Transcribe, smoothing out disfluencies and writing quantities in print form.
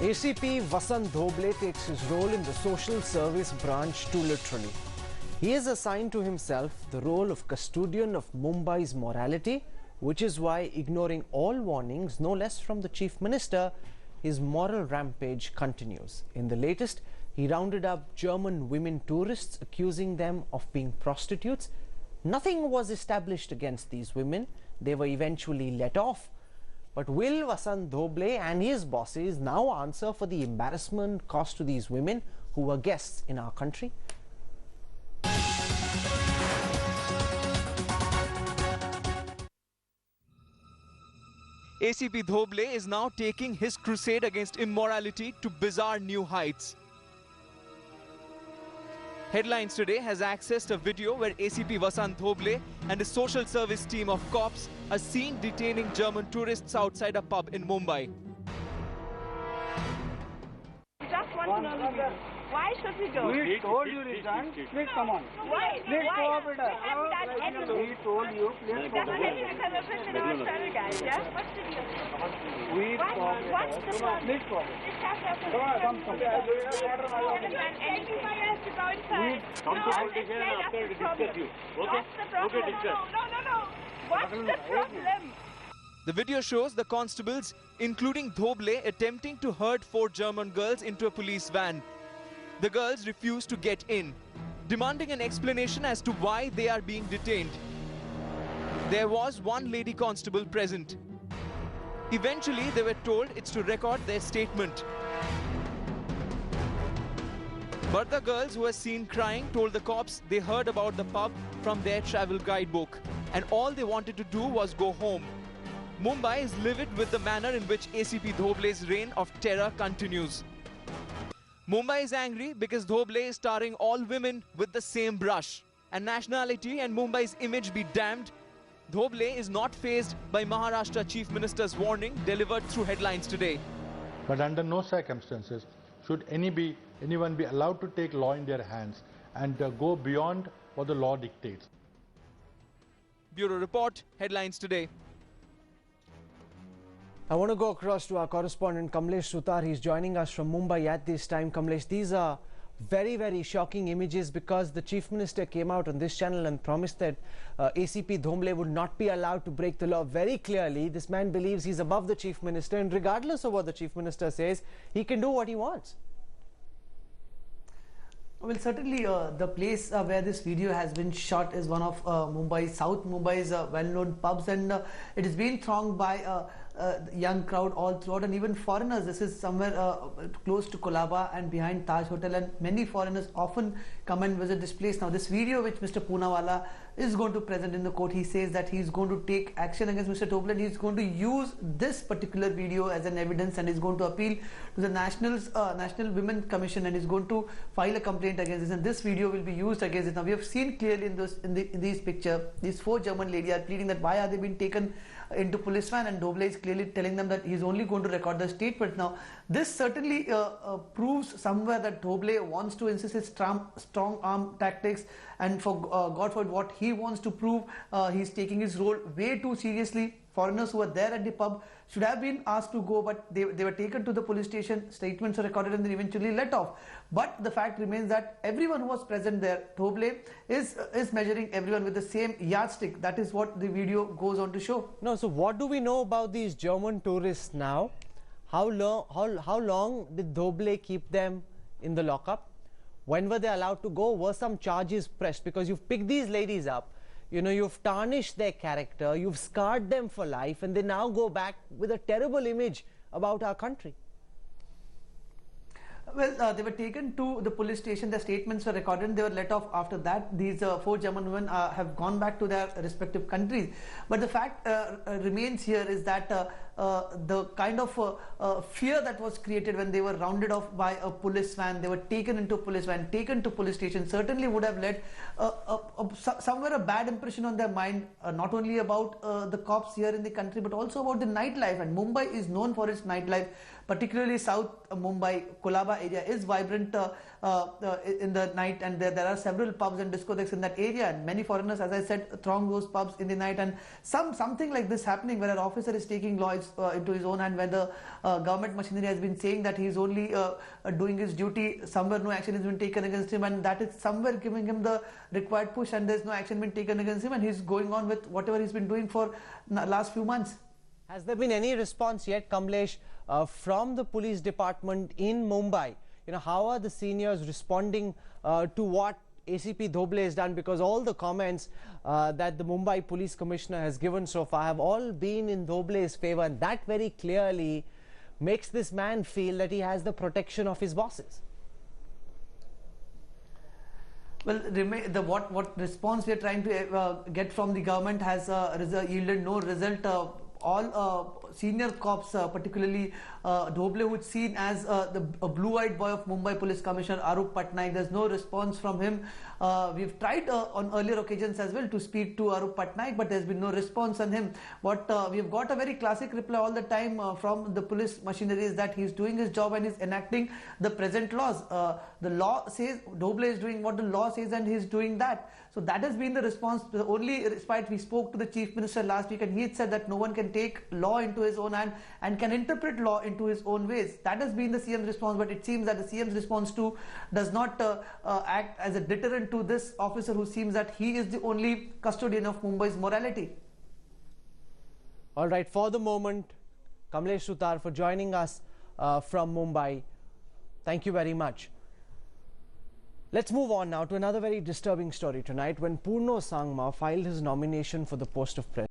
ACP Vasant Dhoble takes his role in the social service branch too literally. He has assigned to himself the role of custodian of Mumbai's morality, which is why, ignoring all warnings, no less from the Chief Minister, his moral rampage continues. In the latest, he rounded up German women tourists, accusing them of being prostitutes. Nothing was established against these women. They were eventually let off. But will Vasant Dhoble and his bosses now answer for the embarrassment caused to these women who were guests in our country? ACP Dhoble is now taking his crusade against immorality to bizarre new heights. Headlines Today has accessed a video where ACP Vasant Dhoble and his social service team of cops are seen detaining German tourists outside a pub in Mumbai. Just want to know the reason. Why should we go? We told you return. Please come on. Why? Please cooperate. We haven't done anything. We told you. Please Just cooperate. maybe because of this in our travel guide, yeah? What's the deal? We What's the problem? Please cooperate. Just have to have Come. and anything why you have to go inside. Come to police station and after we discuss you. Okay? What's the problem? Okay, discuss. No. What's the problem? The video shows the constables, including Dhoble, attempting to herd 4 German girls into a police van. The girls refuse to get in, demanding an explanation as to why they are being detained. There was one lady constable present. Eventually, they were told it's to record their statement. But the girls who were seen crying told the cops they heard about the pub from their travel guidebook, and all they wanted to do was go home. Mumbai is livid with the manner in which ACP Dhoble's reign of terror continues. Mumbai is angry because Dhoble is tarring all women with the same brush. And nationality and Mumbai's image be damned, Dhoble is not fazed by Maharashtra Chief Minister's warning delivered through Headlines Today. But under no circumstances should anyone be allowed to take law in their hands and go beyond what the law dictates. Bureau Report, Headlines Today. I want to go across to our correspondent Kamlesh Sutar. He's joining us from Mumbai at this time. Kamlesh, these are very, very shocking images because the Chief Minister came out on this channel and promised that ACP Dhoble would not be allowed to break the law. Very clearly, this man believes he's above the Chief Minister, and regardless of what the Chief Minister says, he can do what he wants. Well, certainly the place where this video has been shot is one of South Mumbai's well-known pubs, and it is being thronged by young crowd all throughout, and even foreigners. This is somewhere close to Kolaba and behind Taj Hotel, and many foreigners often come and visit this place. Now, this video which Mr. Poonawalla is going to present in the court, he says that he's going to take action against Mr. Dhoble, and he's going to use this particular video as an evidence, and he's going to appeal to the National Women Commission, and he's going to file a complaint against this, and this video will be used against it. Now, we have seen clearly in these pictures, these 4 German ladies are pleading that why are they being taken into police van, and Dhoble is clearly telling them that he's only going to record the statement. Now, this certainly proves somewhere that Dhoble wants to insist his strong arm tactics, and for God forbid what he wants to prove, he's taking his role way too seriously. Foreigners who were there at the pub should have been asked to go, but they were taken to the police station, statements were recorded, and then eventually let off. But the fact remains that everyone who was present there, Dhoble is measuring everyone with the same yardstick. That is what the video goes on to show. No, so what do we know about these German tourists now? How long did Dhoble keep them in the lockup? When were they allowed to go? Were some charges pressed? Because you've picked these ladies up, you know, you've tarnished their character, you've scarred them for life, and they now go back with a terrible image about our country. Well, they were taken to the police station, their statements were recorded, and they were let off after that. These 4 German women have gone back to their respective countries. But the fact remains here is that the kind of fear that was created when they were rounded off by a police van, they were taken into a police van, taken to police station, certainly would have led somewhere a bad impression on their mind, not only about the cops here in the country, but also about the nightlife. And Mumbai is known for its nightlife. particularly South Mumbai, Kolaba area is vibrant in the night, and there are several pubs and discotheques in that area, and many foreigners, as I said, throng those pubs in the night. And something like this happening, where an officer is taking laws into his own hand, where the government machinery has been saying that he is only doing his duty, somewhere no action has been taken against him, and that is somewhere giving him the required push, and there's no action been taken against him, and he's going on with whatever he's been doing for the last few months. Has there been any response yet, Kamlesh, from the police department in Mumbai? You know, how are the seniors responding to what ACP Dhoble has done? Because all the comments that the Mumbai Police Commissioner has given so far have all been in Dhoble's favor, and that very clearly makes this man feel that he has the protection of his bosses. Well, what response we are trying to get from the government has yielded no result. All senior cops, particularly Dhoble, who is seen as the blue-eyed boy of Mumbai Police Commissioner Arup Patnaik, there's no response from him. We've tried on earlier occasions as well to speak to Arup Patnaik, but there's been no response on him. What we've got a very classic reply all the time from the police machinery is that he's doing his job and he's enacting the present laws. The law says Dhoble is doing what the law says, and he's doing that. So that has been the response. The only respite, we spoke to the Chief Minister last week, and he had said that no one can take law into his own hand and can interpret law into his own ways. That has been the CM's response, but it seems that the CM's response too does not act as a deterrent to this officer, who seems that he is the only custodian of Mumbai's morality. All right, for the moment, Kamlesh Sutar, for joining us from Mumbai. Thank you very much. Let's move on now to another very disturbing story tonight, when Purno Sangma filed his nomination for the post of president.